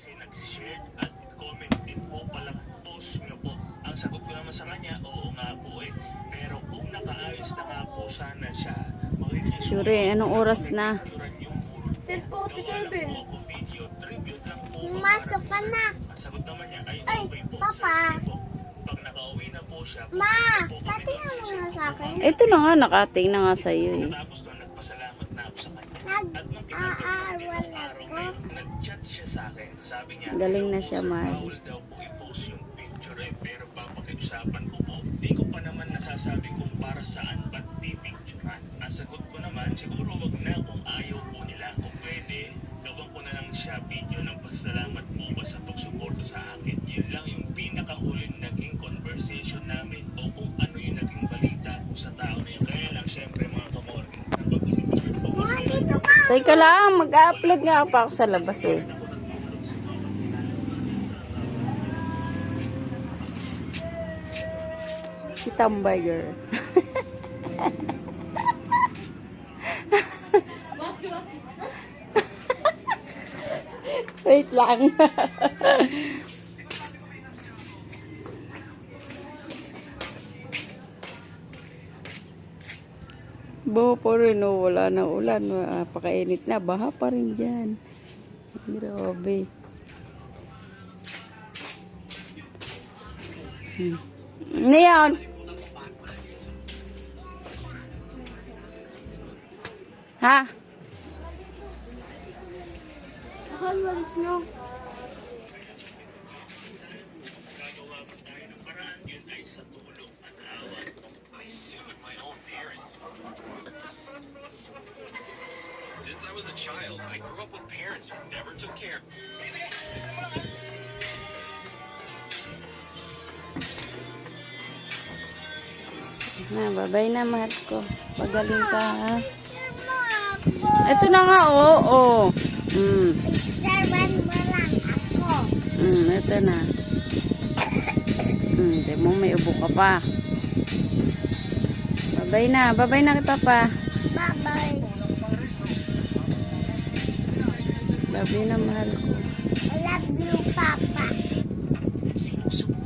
kasi nag-share at comment din po palang post nyo po. Ang sagot ko naman sa kanya, oo nga po eh. Pero kung nakaayos na nga po sana siya, Sure, anong oras na? 10:47. Pumasok ka na. Ang sagot naman niya ay Ay, okay po. Papa. Sige po. Pag nakauwi na po siya, Ma, po kami patingin mo nga sa akin. Ito na nga, nakating na nga sa'yo eh. Tapos doon, nagpasalamat na ako sa kanya. Nag-aaral At nung tinanong ako. araw na yun, nag-chat siya sa akin. Sabi niya, Galing na siya, Sir, Mahal. bawal daw po i-post yung picture eh. Pero papakiusapan ko po, di ko pa naman nasasabi kung para saan ba't pipicturean. Ang sagot ko naman, siguro wag na kung ayaw po nila. Kung pwede, gawan ko na lang siya video ng pasalamat po ba sa pagsuporta sa akin. Yun lang yung pinakahuling naging conversation namin o kung ano yung naging balita ko sa tao na yun. Kaya lang, syempre mga kamorgan, ang pag-isip po Ma, kasi dito ka. Teka lang, mag-upload nga pa ako sa labas eh. Si Tamburger. Wait lang. Baha pa rin, oh. Wala na ulan. Pakainit na. Baha pa rin dyan. Grabe. Ano yan? Ha? Akal, walis nyo. gagawa pa tayo ng paraan, yun ay sa tulong at awa. I sued my own parents. Since I was a child, I grew up with parents who never took care. Na, babay na, mahal ko. Pagaling ka, ha? Mo ako. Ito na nga, oo. Oh, Picturean mo lang ako. Ito na. Di mo, may ubo ka pa. Babay na kita pa. Bye-bye. Babay na, mahal ko. I love you, Papa. Sinusubukan